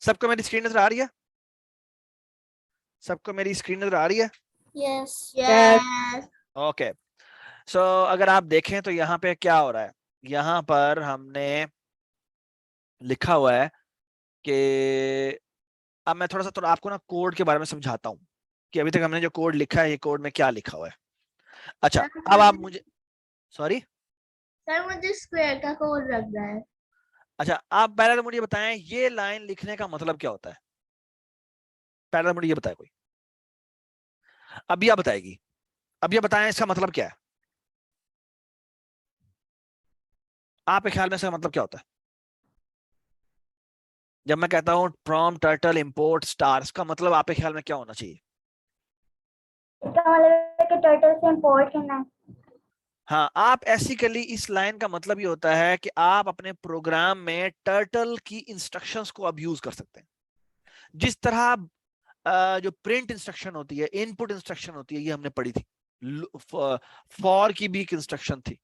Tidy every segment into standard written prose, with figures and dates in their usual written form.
सबको मेरी स्क्रीन नजर आ रही है? सबको मेरी स्क्रीन नजर आ रही है? Yes Yes. ओके। सो अगर आप देखें तो यहाँ पे क्या हो रहा है, यहाँ पर हमने लिखा हुआ है कि अब मैं थोड़ा आपको ना कोड के बारे में समझाता हूँ कि अभी तक हमने जो कोड लिखा है ये कोड में क्या लिखा हुआ है। अच्छा अब आप मुझे, सॉरी सर मुझे स्क्वायर का कोड लग रहा है। अच्छा आप पहले तो मुझे बताएं ये लाइन लिखने का मतलब क्या होता है, पहले तो मुझे ये बताए कोई, अभी आप बताएगी, अब ये बताएं इसका मतलब क्या है, आपके ख्याल में इसका मतलब क्या होता है? जब मैं कहता हूं फ्रॉम टर्टल इंपोर्ट स्टार्स का मतलब आपके ख्याल में क्या होना चाहिए? इसका मतलब है कि टर्टल से इंपोर्ट करना है। हाँ, आप एसिकली इस लाइन का मतलब ये होता है कि आप अपने प्रोग्राम में टर्टल की इंस्ट्रक्शंस को अब यूज कर सकते हैं। जिस तरह जो प्रिंट इंस्ट्रक्शन होती है, इनपुट इंस्ट्रक्शन होती है, ये हमने पढ़ी थी, फॉर की भी एक इंस्ट्रक्शन थी,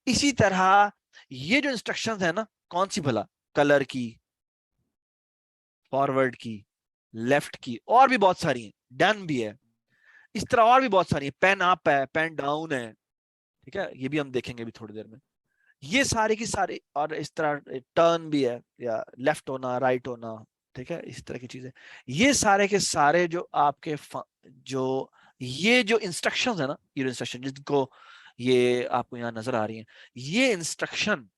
इसी तरह ये जो इंस्ट्रक्शंस है ना, कौन सी भला, कलर की, फॉरवर्ड की, लेफ्ट की, और भी बहुत सारी हैं, डन भी है, इस तरह और भी बहुत सारी है, पेन अप है, पेन डाउन है, ठीक है, ये भी हम देखेंगे भी थोड़ी देर में, ये सारे की सारे, और इस तरह टर्न भी है, या लेफ्ट होना, राइट होना, ठीक है, इस तरह की चीजें, ये सारे के सारे जो आपके जो ये जो इंस्ट्रक्शंस है ना, ये इंस्ट्रक्शन जिनको ये आपको यहाँ नजर आ रही हैं, ये इंस्ट्रक्शन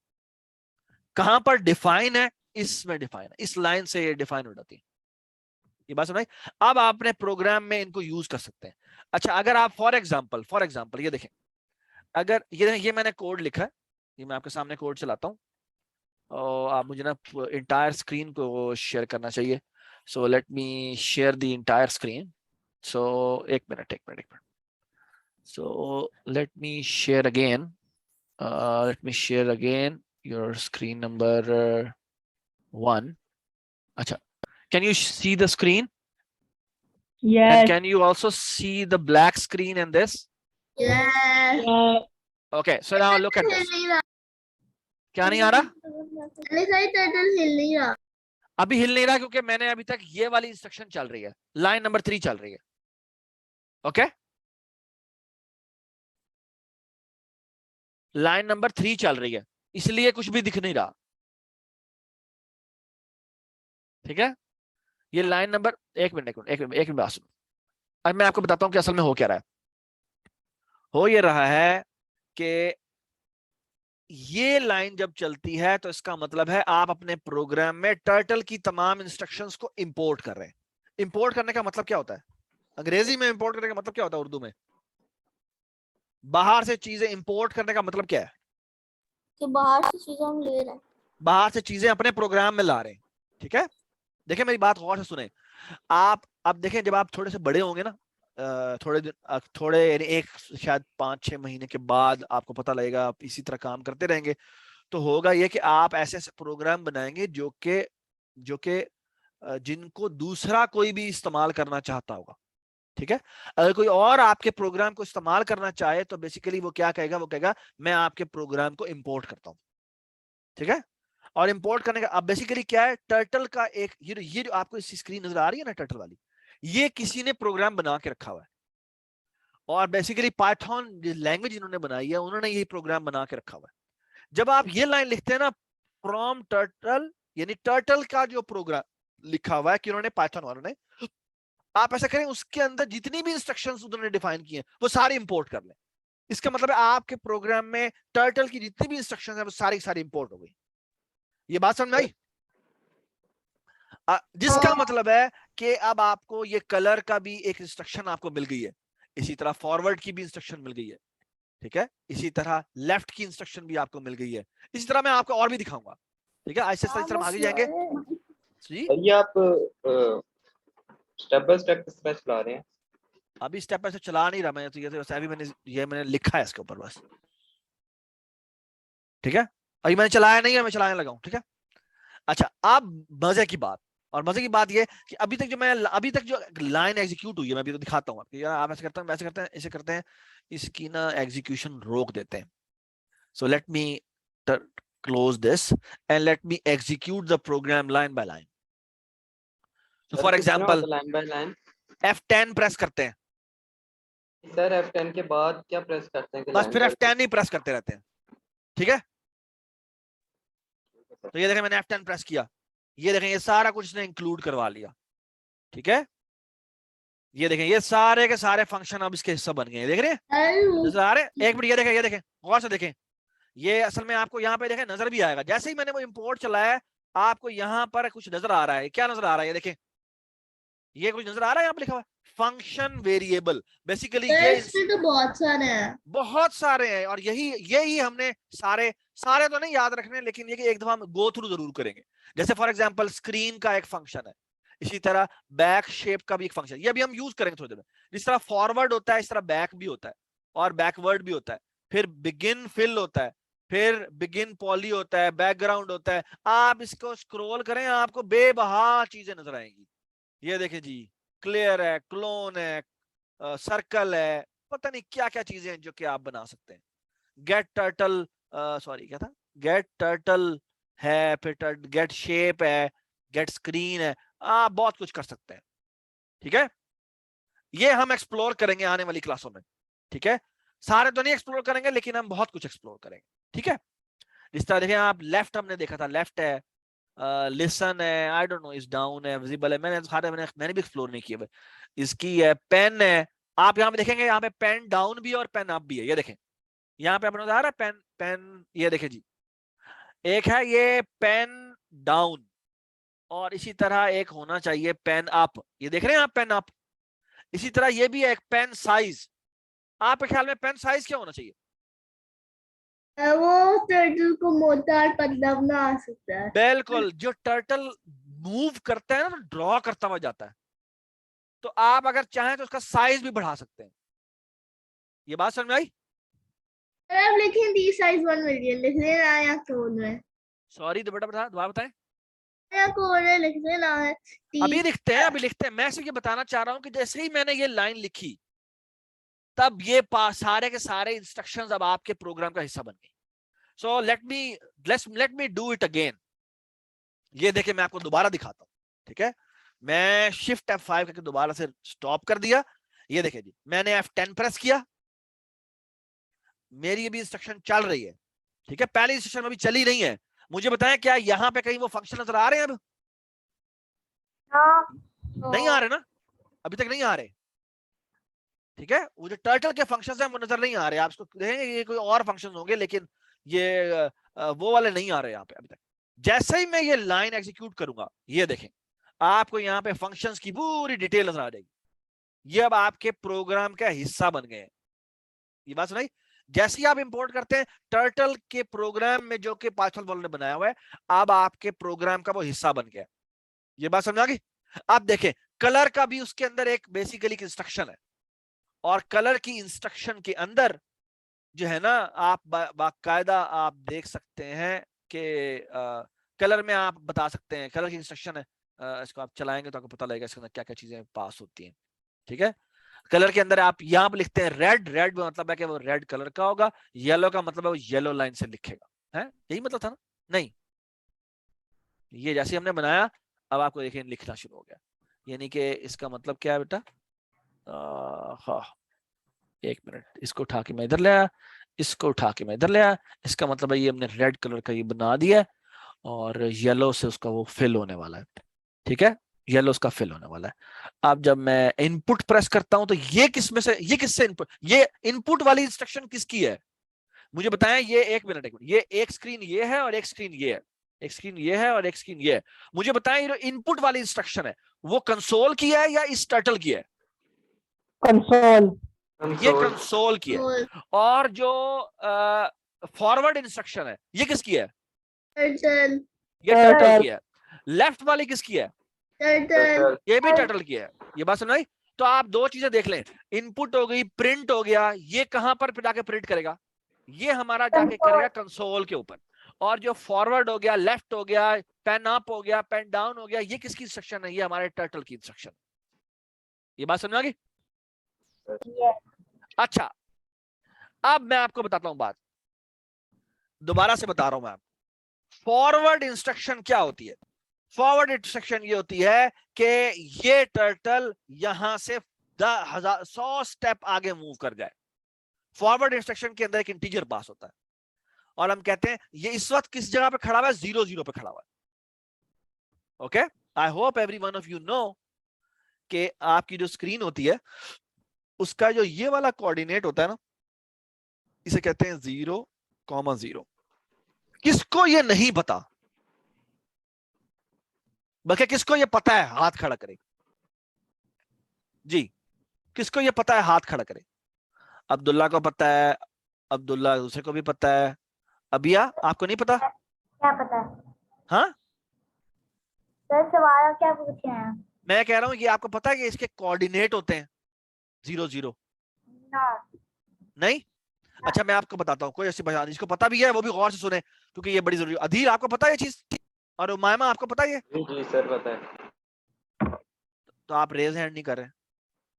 कहां पर डिफाइन है, इसमें डिफाइन है, इस लाइन से ये डिफाइन हो जाती है, ये बात सुनाई। अब आप अपने प्रोग्राम में इनको यूज कर सकते हैं। अच्छा अगर आप फॉर एग्जांपल ये देखें, अगर ये मैंने कोड लिखा है, ये मैं आपके सामने कोड चलाता हूँ, और आप मुझे ना इंटायर स्क्रीन को शेयर करना चाहिए। So let me share the entire screen. So एक minute. So let me share again your screen number 1। अच्छा, can you see the screen? And Yes. can you also see the black screen in this? Yes. Okay, so now look at this. क्या नहीं आ रहा? अरे सही turtle हिल नहीं रहा। अभी हिल नहीं रहा क्योंकि मैंने अभी तक ये वाली इंस्ट्रक्शन चल रही है, लाइन नंबर 3 चल रही है। ओके, लाइन नंबर 3 चल रही है, इसलिए कुछ भी दिख नहीं रहा, ठीक है। ये लाइन नंबर, एक मिनट बात सुनो, अब मैं आपको बताता हूं कि असल में हो क्या रहा है। हो ये रहा है कि ये लाइन जब चलती है तो इसका मतलब है आप अपने प्रोग्राम में टर्टल की तमाम इंस्ट्रक्शंस को इंपोर्ट कर रहे हैं। इंपोर्ट करने का मतलब क्या होता है? अंग्रेजी में इंपोर्ट करने का मतलब क्या होता है? उर्दू में बाहर से चीजें इंपोर्ट करने का मतलब क्या है? कि बाहर से चीजें हम ले रहे हैं। बाहर से चीजें अपने प्रोग्राम में ला रहे हैं, ठीक है। देखिए मेरी बात गौर से सुने, आप अब देखें जब आप थोड़े से बड़े होंगे ना, थोड़े दिन थोड़े यानी एक शायद 5-6 महीने के बाद आपको पता लगेगा, आप इसी तरह काम करते रहेंगे तो होगा ये कि आप ऐसे ऐसे प्रोग्राम बनाएंगे जो कि जिनको दूसरा कोई भी इस्तेमाल करना चाहता होगा, ठीक है। अगर कोई और आपके प्रोग्राम को इस्तेमाल करना चाहे तो बेसिकली वो क्या कहेगा, वो कहेगा मैं आपके प्रोग्राम को इंपोर्ट करता हूं, ठीक है। और इंपोर्ट करने का अब बेसिकली क्या है, टर्टल का एक ये जो आपको इस स्क्रीन नजर आ रही है ना, टर्टल वाली, ये किसी ने प्रोग्राम बना के रखा हुआ है, और बेसिकली पाइथन लैंग्वेज इन्होंने बनाई है, उन्होंने ये प्रोग्राम बना के रखा हुआ है। जब आप ये लाइन लिखते हैं ना, फ्रॉम टर्टल, यानी टर्टल का जो प्रोग्राम लिखा हुआ है कि उन्होंने पाइथन वालों ने, आप ऐसा करें उसके अंदर जितनी भी इंस्ट्रक्शंस उन्होंने डिफाइन किए वो सारे इंपोर्ट कर लें। इसका मतलब है आपके प्रोग्राम में टर्टल की जितनी भी इंस्ट्रक्शंस है वो सारी सारी इंपोर्ट हो गई। ये बात समझ में आई? जिसका मतलब है कि अब आपको ये कलर का भी एक इंस्ट्रक्शन आपको मिल गई है, इसी तरह फॉरवर्ड की भी इंस्ट्रक्शन मिल गई है, ठीक है, इसी तरह लेफ्ट की इंस्ट्रक्शन भी आपको मिल गई है, इसी तरह मैं आपको और भी दिखाऊंगा, ठीक है। ऐसे इस तरह हम आगे जाएंगे जी। ये आप स्टेप बाय स्टेप किस तरह चला रहे हैं? अभी स्टेप बाय स्टेप चला नहीं रहा मैं, तो अभी मैंने लिखा है इसके ऊपर बस, ठीक है। अभी मैंने चलाया नहीं है, मैं चलाने लगा हूं, ठीक है। अच्छा अब मजे की बात, और मजे की बात ये कि अभी तक जो लाइन एग्जीक्यूट हुई है, मैं अभी तो दिखाता हूँ आपको, यार आप ऐसे करते हैं, वैसे करते हैं, ऐसे करते हैं, इसकी ना एग्जीक्यूशन रोक देते हैं। So let me close this and let me execute the program line by line. तो for example line by line. F10 press करते हैं, सर F10 के बाद क्या प्रेस करते हैं कि बस line फिर by line? F10 he press करते रहते हैं, ठीक है। तो ये देखें मैंने F10 प्रेस किया, ये देखें ये सारा कुछ इसने इंक्लूड करवा लिया, ठीक है। ये देखें ये सारे के सारे फंक्शन अब इसके हिस्सा बन गए, देख रहे हैं नजर आ रहे हैं। एक मिनट ये देखें गौर से देखें, ये असल में आपको यहाँ पे देखें नजर भी आएगा। जैसे ही मैंने वो इंपोर्ट चलाया है आपको यहाँ पर कुछ नजर आ रहा है, क्या नजर आ रहा है, ये देखें ये कुछ नजर आ रहा है यहाँ पे लिखा हुआ है फंक्शन वेरिएबल। बेसिकली ये इसमें तो बहुत सारे हैं। बहुत सारे हैं और यही हमने सारे तो नहीं याद रखने, लेकिन ये कि एक दफा हम गो थ्रू जरूर करेंगे। जैसे फॉर एग्जांपल स्क्रीन का एक फंक्शन है, इसी तरह बैक शेप का भी एक फंक्शन, ये भी हम यूज करेंगे थोड़ी देर में। जिस तरह फॉरवर्ड होता है इस तरह बैक भी होता है और बैकवर्ड भी होता है, फिर बिगिन फिल होता है, फिर बिगिन पॉली होता है, बैकग्राउंड होता है। आप इसको स्क्रॉल करें आपको बेबहा चीजें नजर आएंगी। ये देखें जी, क्लियर है, क्लोन है, सर्कल है, पता नहीं क्या क्या चीजें हैं जो कि आप बना सकते हैं। गेट टर्टल, सॉरी क्या था, गेट टर्टल है, फिर गेट शेप है, गेट स्क्रीन है, आप बहुत कुछ कर सकते हैं, ठीक है। ये हम एक्सप्लोर करेंगे आने वाली क्लासों में, ठीक है। सारे तो नहीं एक्सप्लोर करेंगे लेकिन हम बहुत कुछ एक्सप्लोर करेंगे, ठीक है। जिस तरह देखें आप लेफ्ट हमने देखा था, लेफ्ट है, लिसन है, I don't know, is down है, विजिबल है, मैंने भी एक्सप्लोर नहीं किया। इसकी है पेन है, आप यहाँ पे देखेंगे यहाँ पे पेन डाउन भी और पेन अप भी है। ये देखें यहाँ पे अपने आ रहा है पेन, ये देखें जी, एक है ये पेन डाउन और इसी तरह एक होना चाहिए पेन अप, ये देख रहे हैं आप पेन अप। इसी तरह ये भी है एक पेन साइज, आपके ख्याल में पेन साइज क्या होना चाहिए? वो टर्टल को मोटा और पतला बना सकता है। बिल्कुल, जो टर्टल मूव करता है ना तो ड्रॉ करता हुआ जाता है, तो आप अगर चाहें तो उसका साइज भी बढ़ा सकते हैं। ये बात समझ में आई? अब लिखें दी साइज 1 मिलियन लिख देना या कोड में, सॉरी तो बेटा दोबारा बताएं। या कोड में लिख देना है अभी लिखते हैं, मैं सिर्फ ये बताना चाह रहा हूं कि जैसे ही मैंने ये लाइन लिखी तब ये सारे के सारे इंस्ट्रक्शंस अब आपके प्रोग्राम का हिस्सा बन गए। सो let me do it again. ये देखिए मैं आपको दोबारा दिखाता हूं, ठीक है। मैं शिफ्ट F5 करके दोबारा से स्टॉप कर दिया। ये देखिए जी, मैंने F10 प्रेस किया, मेरी ये भी इंस्ट्रक्शन चल रही है, ठीक है। पहली इंस्ट्रक्शन अभी चली नहीं है। मुझे बताएं क्या यहाँ पे कहीं वो फंक्शन नजर आ रहे हैं? अब नहीं आ रहे ना, अभी तक नहीं आ रहे, ठीक है। वो जो टर्टल के फंक्शंस हैं वो नजर नहीं आ रहे, आप इसको देखेंगे ये कोई और फंक्शंस होंगे लेकिन ये वो वाले नहीं आ रहे यहाँ पे अभी तक। जैसे ही मैं ये लाइन एग्जीक्यूट करूंगा, ये देखें आपको यहाँ पे फंक्शंस की पूरी डिटेल नजर आ जाएगी। ये अब आपके प्रोग्राम का हिस्सा बन गए हैं। ये बात सुनाई? जैसे ही आप इंपोर्ट करते हैं टर्टल के प्रोग्राम में जो कि पाइथन वालों ने बनाया हुआ है, अब आपके प्रोग्राम का वो हिस्सा बन गया। ये बात समझ आ गई? आप देखें कलर का भी उसके अंदर एक बेसिकली इंस्ट्रक्शन है और कलर की इंस्ट्रक्शन के अंदर जो है ना आप बाकायदा आप देख सकते हैं कि कलर में आप बता सकते हैं, कलर की इंस्ट्रक्शन है, इसको आप चलाएंगे तो आपको पता लगेगा इसके अंदर क्या क्या चीजें पास होती हैं, ठीक है। कलर के अंदर आप यहाँ पे लिखते हैं रेड का मतलब है कि वो रेड कलर का होगा, येलो का मतलब है वो येलो लाइन से लिखेगा, है यही मतलब था ना? नहीं, ये जैसे हमने बनाया अब आपको देखिए लिखना शुरू हो गया। यानी कि इसका मतलब क्या है बेटा? हाँ, एक मिनट, इसको उठा के मैं इधर ले आया, इसको उठा के मैं इधर ले आया। इसका मतलब है ये हमने रेड कलर का ये बना दिया और येलो से उसका वो फिल होने वाला है, ठीक है। येलो उसका फिल होने वाला है। अब जब मैं इनपुट प्रेस करता हूं तो ये किसमें से, ये किससे इनपुट, ये इनपुट वाली इंस्ट्रक्शन किसकी है मुझे बताएं? ये एक मिनट, ये एक स्क्रीन ये है और एक स्क्रीन ये है, एक स्क्रीन ये है और एक स्क्रीन ये है। मुझे बताएं ये जो इनपुट वाली इंस्ट्रक्शन है वो कंसोल की है या इस टर्टल की है? कंसोल। ये कंसोल की है। और जो फॉरवर्ड इंस्ट्रक्शन है ये किसकी है? टर्टल। ये टर्टल की है। लेफ्ट वाली किसकी है? टर्टल। ये भी टर्टल की है। ये बात समझ आई? तो आप दो चीजें देख लें, इनपुट हो गई, प्रिंट हो गया, ये कहां पर जाके प्रिंट करेगा? ये हमारा जाके करेगा कंसोल के ऊपर। और जो फॉरवर्ड हो गया, लेफ्ट हो गया, पेन अप हो गया, पेन डाउन हो गया, ये किसकी इंस्ट्रक्शन है? ये हमारे टर्टल की इंस्ट्रक्शन। ये बात समझ आ गई? अच्छा, अब मैं आपको बताता हूं बात, दोबारा से बता रहा हूं मैं आपको। फॉरवर्ड इंस्ट्रक्शन क्या होती है? फॉरवर्ड इंस्ट्रक्शन ये होती है कि ये टर्टल यहां से 100 स्टेप आगे मूव कर जाए। फॉरवर्ड इंस्ट्रक्शन के अंदर एक इंटीजर पास होता है और हम कहते हैं ये इस वक्त किस जगह पे खड़ा हुआ है, 0 पे खड़ा हुआ है। Okay, I hope every one of you know कि आपकी जो स्क्रीन होती है उसका जो ये वाला कोऑर्डिनेट होता है ना, इसे कहते हैं 0,0। किसको ये नहीं पता? बल्कि किसको ये पता है हाथ खड़ा करे जी, किसको ये पता है हाथ खड़ा करे? अब्दुल्ला को पता है, अब्दुल्ला दूसरे को भी पता है। अबिया आपको नहीं पता? क्या पता है हाँ, सर? सवाल क्या पूछे हैं? मैं कह रहा हूं ये आपको पता है कि इसके कोऑर्डिनेट होते हैं 0,0। नो। नहीं? अच्छा मैं आपको बताता हूँ, कोई ऐसी बयान जिसको पता भी है वो भी गौर से सुने क्योंकि ये बड़ी जरूरी है। अधीर आपको पता है ये चीज? और उमायमा आपको पता है ये? जी सर पता है। तो आप रेज हैंड नहीं कर रहे।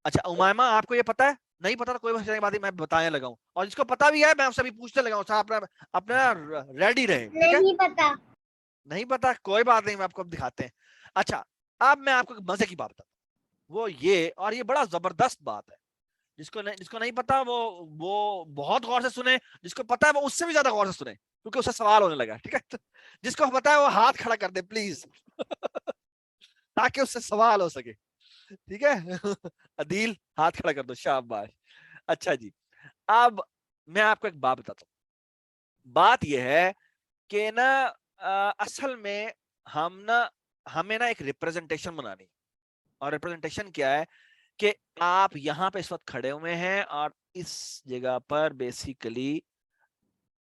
अच्छा उमायमा आपको ये पता है? नहीं पता तो कोई बात नहीं, मैं बताने लगा हूं। और जिसको पता भी है मैं आपसे भी पूछने लगा हूं, अपना अपना रेडी रहे। ठीक है? नहीं पता। नहीं पता कोई बात नहीं, मैं आपको अब दिखाते हैं। अच्छा अब मैं आपको मजे की बात बताता हूं, वो ये, और ये बड़ा जबरदस्त बात है। जिसको नहीं पता वो बहुत गौर से सुने, जिसको पता है वो उससे भी ज्यादा गौर से सुने क्योंकि उससे सवाल होने लगा। ठीक है? तो जिसको पता है वो हाथ खड़ा कर दे प्लीज ताकि उससे सवाल हो सके। ठीक है? अदील हाथ खड़ा कर दो, शाबाश। अच्छा जी, अब मैं आपको एक बात बताता हूँ। बात यह है कि ना असल में हमें ना एक रिप्रेजेंटेशन बनानी, और रिप्रेजेंटेशन क्या है कि आप यहाँ पे इस वक्त खड़े हुए हैं और इस जगह पर बेसिकली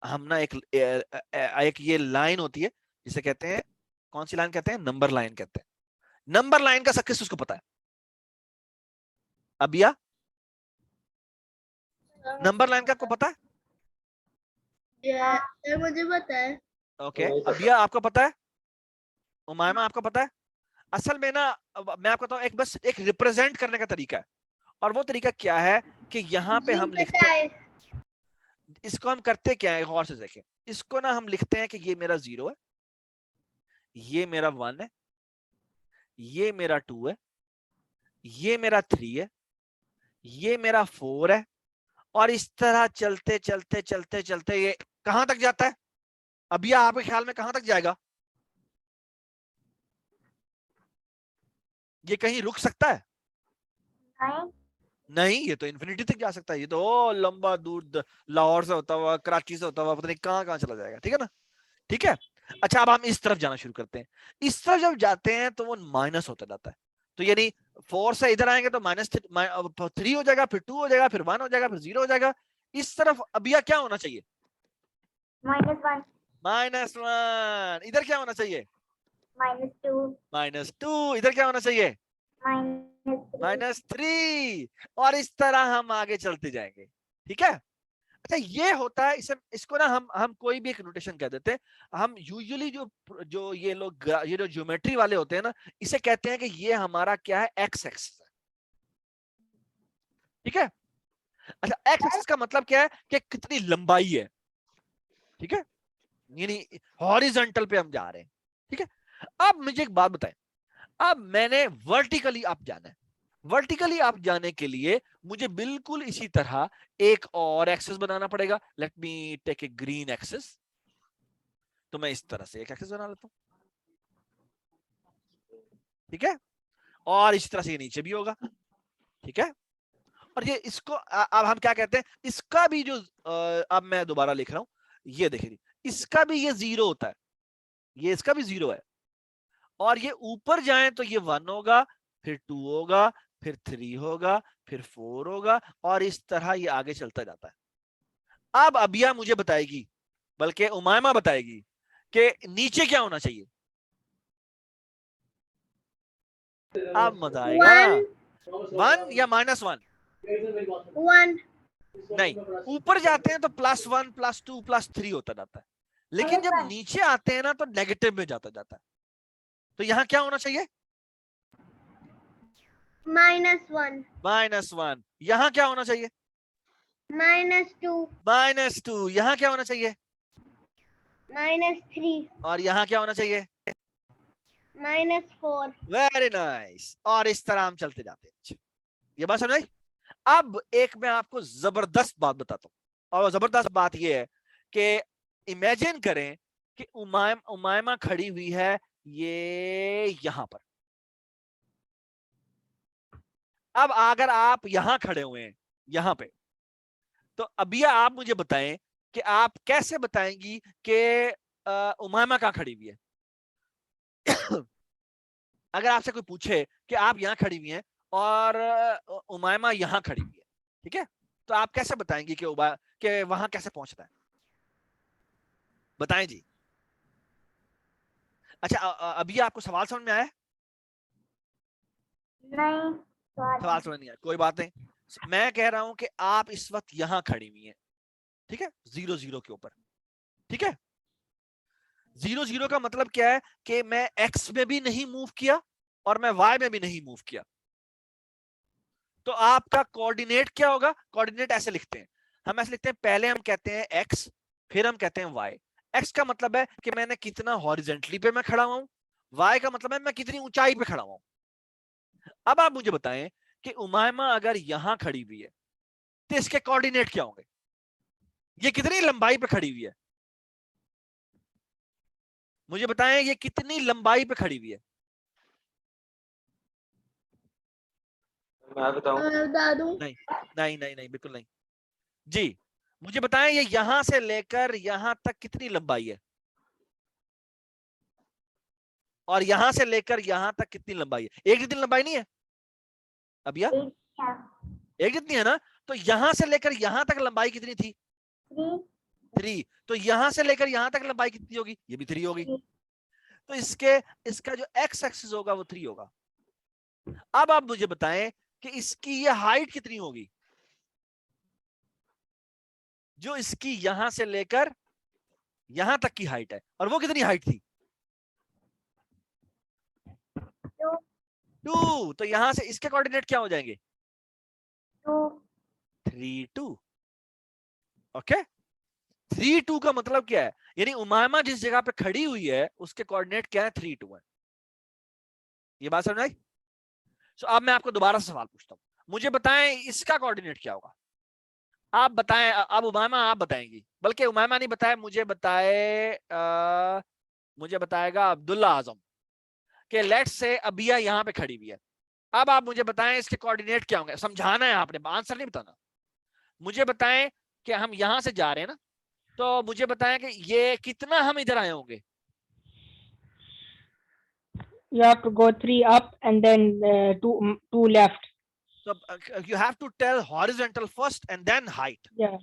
हम ना एक ये लाइन होती है जिसे कहते हैं, कौन सी लाइन कहते हैं? नंबर लाइन कहते हैं। नंबर लाइन का सक्सेस उसको पता है? अबिया नंबर लाइन का आपको पता है? सर मुझे पता है। ओके अबिया आपको पता है? उमायमा आपको पता है? असल में ना मैं आपको बताऊं, बस एक रिप्रेजेंट करने का तरीका है, और वो तरीका क्या है कि यहाँ पे हम लिखते हैं, इसको हम करते क्या है गौर से देखें। इसको ना हम लिखते हैं कि ये मेरा 0 है, ये मेरा 1 है, ये मेरा 2 है, ये मेरा 3 है, ये मेरा 4 है, और इस तरह चलते चलते चलते चलते ये कहां तक जाता है? अभी आपके ख्याल में कहां तक जाएगा? ये कहीं रुक सकता है? नहीं। नहीं, ये तो इन्फिनिटी तक जा सकता है। ये तो ओ लंबा दूर लाहौर से होता हुआ, कराची से होता हुआ, पता नहीं कहां कहां चला जाएगा। ठीक है ना? ठीक है। अच्छा अब हम इस तरफ जाना शुरू करते हैं। इस तरफ जब जाते हैं तो वो माइनस होता जाता है। तो यानी 4 से इधर आएंगे तो -3 हो जाएगा, फिर 2 हो जाएगा, फिर 1 हो जाएगा, फिर 0 हो जाएगा। इस तरफ अभी क्या होना चाहिए? -1 -1। इधर क्या होना चाहिए? -2 -2। इधर क्या होना चाहिए? -3 -3। और इस तरह हम आगे चलते जाएंगे। ठीक है? अच्छा ये होता है, इसको ना हम कोई भी एक नोटेशन कह देते हैं। हम यूजुअली जो जो ये लोग ये जो ज्योमेट्री वाले होते हैं ना, इसे कहते हैं कि ये हमारा क्या है? एक्स एक्सिस है। ठीक है? अच्छा एक्स एक्सिस का मतलब क्या है कि कितनी लंबाई है। ठीक है? यानी हॉरिजॉन्टल पे हम जा रहे हैं। ठीक है? अब मुझे एक बात बताएं, अब मैंने वर्टिकली आप जाना है। वर्टिकली आप जाने के लिए मुझे बिल्कुल इसी तरह एक और एक्सिस बनाना पड़ेगा। Let me take a green axis. तो मैं इस तरह से एक एक्सिस बना लेता हूं। ठीक है? और इस तरह से ये नीचे भी होगा। ठीक है? और ये इसको अब हम क्या कहते हैं? इसका भी जो अब मैं दोबारा लिख रहा हूं, ये देखिए इसका भी ये 0 होता है, ये इसका भी 0 है। और ये ऊपर जाए तो ये 1 होगा, फिर 2 होगा, फिर 3 होगा, फिर 4 होगा, और इस तरह ये आगे चलता जाता है। अब अबिया मुझे बताएगी, बल्कि उमायमा बताएगी कि नीचे क्या होना चाहिए। अब मजा आएगा। 1 या -1? 1 नहीं, ऊपर जाते हैं तो +1 +2 +3 होता जाता है, लेकिन जब नीचे आते हैं ना तो नेगेटिव में जाता जाता है। तो यहां क्या होना चाहिए? -1 -1। यहां क्या होना चाहिए? -2 -2। यहां क्या होना चाहिए? -3 और यहां क्या होना चाहिए? -4. Very nice. और इस तरह हम चलते जाते हैं। ये बात समझ आई? अब एक मैं आपको जबरदस्त बात बताता हूं, और जबरदस्त बात ये है कि इमेजिन करें कि उमायमा खड़ी हुई है ये यहां पर। अब अगर आप यहां खड़े हुए हैं यहां पे, तो अभी आप मुझे बताएं कि आप कैसे बताएंगी कि उमायमा कहां खड़ी हुई है। अगर आपसे कोई पूछे कि आप यहां खड़ी हुई हैं और उमायमा यहां खड़ी हुई है, ठीक है, तो आप कैसे बताएंगी कि वहां कैसे पहुंचना है? बताएं जी। अच्छा, अभी आपको सवाल समझ में आया है? नहीं, सवाल समझ नहीं आया, कोई बात नहीं। मैं कह रहा हूं कि आप इस वक्त यहां खड़ी हुई हैं, ठीक है, 0 0 के ऊपर, ठीक है। 0 0 का मतलब क्या है कि मैं एक्स में भी नहीं मूव किया और मैं वाई में भी नहीं मूव किया। तो आपका कोऑर्डिनेट क्या होगा? कोऑर्डिनेट ऐसे लिखते हैं, हम ऐसे लिखते हैं, पहले हम कहते हैं एक्स, फिर हम कहते हैं वाई। एक्स का मतलब है कि मैंने कितना हॉरिजेंटली पे मैं खड़ा हुआ हूं, वाई का मतलब है मैं कितनी ऊंचाई पे खड़ा हुआ हूं। अब आप मुझे बताएं कि उमायमा अगर यहां खड़ी हुई है तो इसके कोऑर्डिनेट क्या होंगे? ये कितनी लंबाई पे खड़ी हुई है? मुझे बताएं ये कितनी लंबाई पे खड़ी हुई है? मैं बताऊं? मैं बता दूं? नहीं नहीं नहीं नहीं, बिल्कुल नहीं जी। मुझे बताएं ये यहां से लेकर यहां तक कितनी लंबाई है, और यहां से लेकर यहां तक कितनी लंबाई है? एक जितनी लंबाई नहीं है अभिया? एक जितनी है ना? तो यहां से लेकर यहां तक लंबाई कितनी थी? 3। तो यहां से लेकर यहां तक लंबाई कितनी होगी? ये भी 3 होगी। तो इसका जो एक्स एक्सिस होगा वो 3 होगा। अब आप मुझे बताएं कि इसकी ये हाइट कितनी होगी, जो इसकी यहां से लेकर यहां तक की हाइट है, और वो कितनी हाइट थी? 2। तो यहां से इसके कोऑर्डिनेट क्या हो जाएंगे? 3 2। ओके, 3 2 का मतलब क्या है? यानी उमामा जिस जगह पे खड़ी हुई है उसके कोऑर्डिनेट क्या है? 3 2 है। ये बात समझ आई? तो अब मैं आपको दोबारा सवाल पूछता हूं, मुझे बताएं इसका कोऑर्डिनेट क्या होगा? आप बताएं। अब उमामा आप बताएंगी, बल्कि उमामा नहीं बताए, मुझे बताएगा अब्दुल्ला आजम कि लेट्स से अबिया यहां पे खड़ी हुई है। अब आप मुझे बताएं इसके कोऑर्डिनेट क्या होंगे? समझाना है आपने, आंसर नहीं बताना। मुझे बताएं कि हम यहां से जा रहे हैं ना, तो मुझे बताएं कि ये कितना हम इधर आए होंगे? You have to go 3 up and then 2 left. So you have to tell horizontal first and then height. Yeah.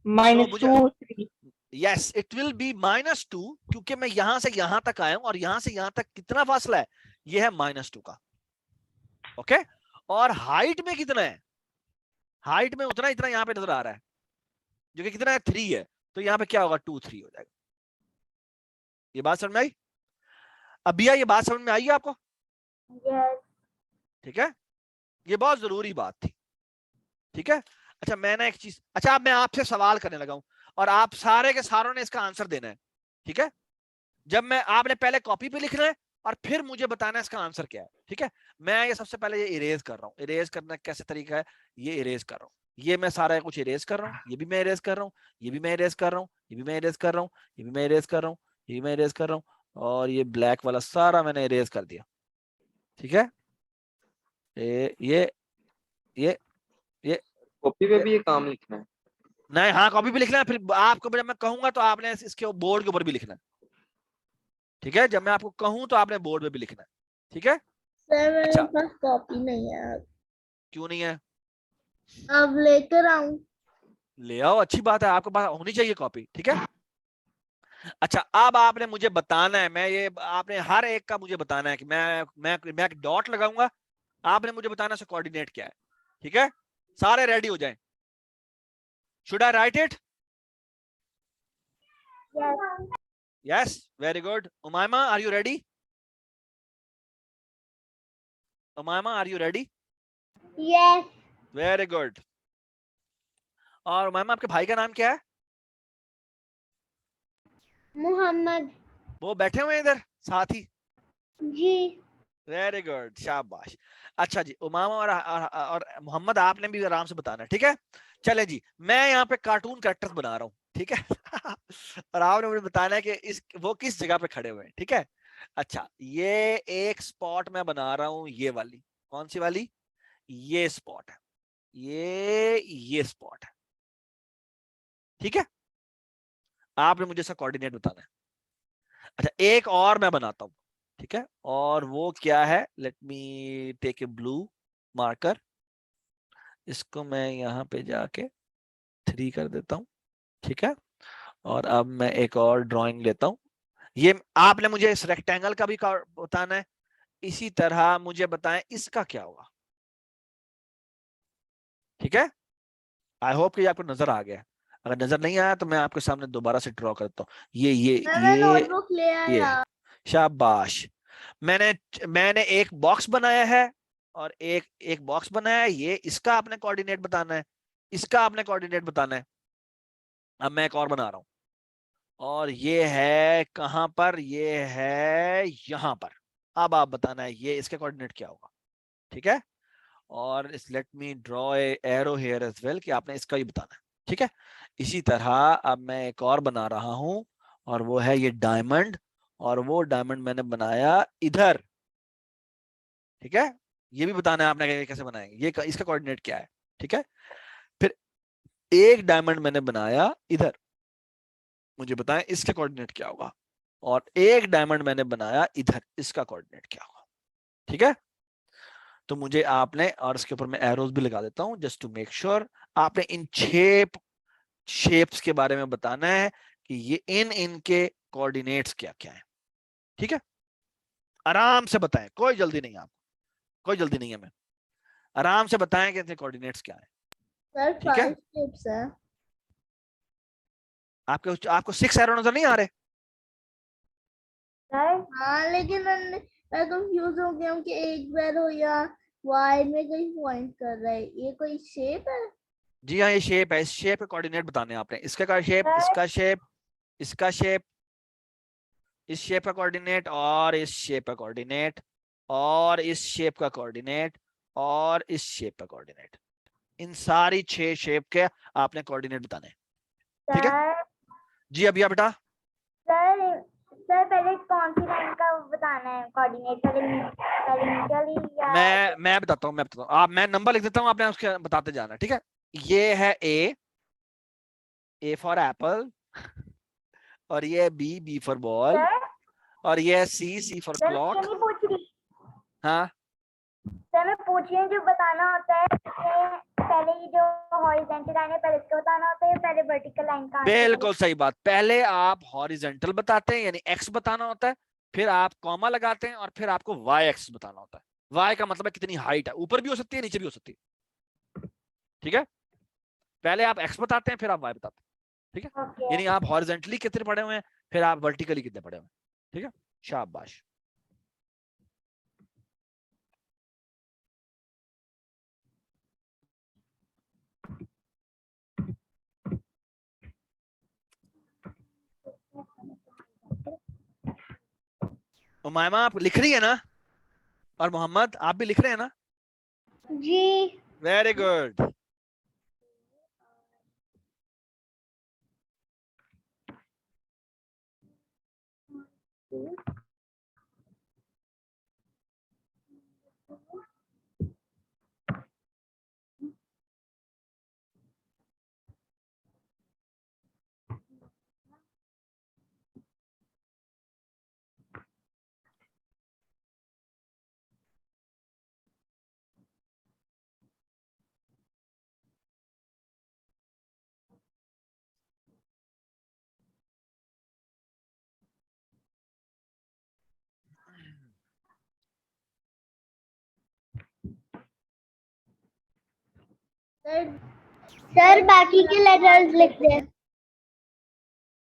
-2 3. Yes, it will be -2, क्योंकि मैं यहां से यहां तक आया हूं, और यहां से यहां तक कितना फासला है? ये है -2 का। ओके, और हाइट में कितना है? हाइट में उतना इतना यहां पे नजर आ रहा है, जो कि कितना है? 3 है। तो यहां पे क्या होगा? 2 3 हो जाएगा। ये बात समझ में आई? अबिया ये बात समझ में आई आपको? ठीक है, ये बहुत जरूरी बात थी। ठीक है, अच्छा मैं ना एक चीज, अच्छा अब मैं आपसे सवाल करने लगा हूं, और आप सारे के सारों ने इसका आंसर देना है। ठीक है, जब मैं, आपने पहले कॉपी पे लिखना है और फिर मुझे बताना है इसका आंसर क्या है। ठीक है, मैं ये सबसे पहले ये इरेज कर रहा हूँ। इरेज करना कैसे तरीका है? ये इरेज कर रहा हूँ, ये मैं सारा कुछ इरेज कर रहा हूँ, ये भी मैं इरेज कर रहा हूँ, ये भी मैं इरेज कर रहा हूँ, ये भी मैं इरेज कर रहा हूँ, ये भी मैं इरेज कर रहा हूँ, ये भी मैं इरेज कर रहा हूँ, और ये ब्लैक वाला सारा मैंने इरेज कर दिया। ठीक है, ये ये ये कॉपी पे भी ये काम लिखना है? नहीं, हाँ कॉपी पे लिखना है, फिर आपको जब मैं कहूंगा तो आपने इसके बोर्ड के ऊपर भी लिखना है। ठीक है, जब मैं आपको कहूं तो आपने बोर्ड पे भी लिखना है। ठीक है, सर मेरे अच्छा पास कॉपी नहीं है, क्यों नहीं है? अब लेकर आऊं? ले आओ, अच्छी बात है, आपके पास होनी चाहिए कॉपी। ठीक है, अच्छा अब आपने मुझे बताना है, मैं ये आपने हर एक का मुझे बताना है कि मैं एक डॉट लगाऊंगा, आपने मुझे बताना है कोऑर्डिनेट क्या है। ठीक है, सारे रेडी हो जाएं। Should I write it? Yes, very good. Umayma are you ready? Umayma are you ready? Yes. Very good. और उमायमा आपके भाई का नाम क्या है? मोहम्मद। वो बैठे हुए हैं इधर साथ ही। जी वेरी गुड, शाबाश। अच्छा जी, उमामा और मोहम्मद, आपने भी आराम से बताना है, ठीक है। चले जी, मैं यहाँ पे कार्टून कैरेक्टर्स बना रहा हूँ, ठीक है। और आपने मुझे बताना है कि वो किस जगह पे खड़े हुए हैं, ठीक है। अच्छा, ये एक स्पॉट मैं बना रहा हूँ, ये वाली, कौन सी वाली, ये स्पॉट है, ये स्पॉट है, ठीक है। आपने मुझे इसका कोऑर्डिनेट बताना है। अच्छा, एक और मैं बनाता हूँ, ठीक है, और वो क्या है, let me take a blue marker, इसको मैं यहाँ पे जाके 3 कर देता हूँ, ठीक है। और अब मैं एक और ड्राइंग लेता हूँ। ये आपने मुझे इस रेक्टेंगल का भी बताना है, इसी तरह मुझे बताएं इसका क्या होगा, ठीक है। आई होप कि आपको नजर आ गया। अगर नजर नहीं आया तो मैं आपके सामने दोबारा से ड्रॉ करता हूँ। मैं नोटबुक ले ये आया। शाबाश। मैंने मैंने एक बॉक्स बनाया है, और एक एक बॉक्स बनाया है, ये इसका आपने कोऑर्डिनेट बताना है, इसका आपने कोऑर्डिनेट बताना है। अब मैं एक और बना रहा हूं, और ये है कहां पर, ये है यहां पर। अब आप बताना है ये इसके कोऑर्डिनेट क्या होगा, ठीक है। और इस let me draw a arrow here as well, कि आपने इसका भी बताना है, ठीक है। इसी तरह अब मैं एक और बना रहा हूं, और वो है ये डायमंड, और वो डायमंड मैंने बनाया इधर, ठीक है। ये भी बताना है आपने कैसे बनाएंगे, ये इसका कोऑर्डिनेट क्या है, ठीक है। फिर एक डायमंड मैंने बनाया इधर, मुझे बताएं इसके कोऑर्डिनेट क्या होगा। और एक डायमंड मैंने बनाया इधर, इसका कोऑर्डिनेट क्या होगा, ठीक है। तो मुझे आपने, और इसके ऊपर मैं एरोज भी लगा देता हूं जस्ट टू मेक श्योर, आपने इन शेप्स के बारे में बताना है कि ये इनके कोऑर्डिनेट्स क्या क्या है, ठीक है। आराम से बताएं, कोई जल्दी नहीं, आपको कोई जल्दी नहीं है, मैं आराम से बताएं कि इनके कोऑर्डिनेट्स क्या है, सर ठीक है। 5 टिप्स है। आपको 6 एरो नजर नहीं आ रहे? सर हाँ लेकिन मैं कंफ्यूज हो गया हूँ कि एक बार हो या वाई में कहीं पॉइंट कर रहा है, ये कोई शेप है। जी हाँ, ये शेप है, इस शेप के कोऑर्डिनेट बताने हैं आपने, इसका का शेप, सर इसका शेप, इसका शेप, इस शेप का कोऑर्डिनेट, और इस शेप का कोऑर्डिनेट, और इस शेप का कोऑर्डिनेट, और इस शेप का कोऑर्डिनेट, इन सारी 6 शेप के आपने कोऑर्डिनेट बताने हैं, ठीक है। सर जी अभिया बेटा। सर सर पहले कौन सी लाइन का बताना है कोऑर्डिनेट, पहले नीचे या मैं बताता हूँ, आप, मैं नंबर लिख देता हूँ, आपने उसके बताते जाना, ठीक है। ये है ए फॉर एप्पल, और ये बी फॉर बॉल, सर और ये है सी फॉर सर मैं ये क्लॉक। नहीं पूछ रही, हाँ, सर मैं पूछ रही हूँ जो बताना होता है ये पहले, ये जो हॉरिजॉन्टल लाइन है पहले इसका बताना होता है, पहले वर्टिकल लाइन का आंसर बिल्कुल सही बात। पहले आप हॉरिजेंटल बताते हैं, यानी एक्स बताना होता है, फिर आप कॉमा लगाते हैं, और फिर आपको वाई एक्स बताना होता है। वाई का मतलब है कितनी हाइट है, ऊपर भी हो सकती है, नीचे भी हो सकती है, ठीक है। पहले आप एक्स बताते हैं, फिर आप वाई बताते हैं, ठीक है। ओके। यानी आप हॉरिजेंटली कितने पढ़े हुए हैं, फिर आप वर्टिकली कितने पढ़े हुए हैं, ठीक है। शाबाश। उमायमा आप लिख रही है ना, और मोहम्मद आप भी लिख रहे हैं ना? जी वेरी गुड। सर बाकी के लेटर्स लिख दें।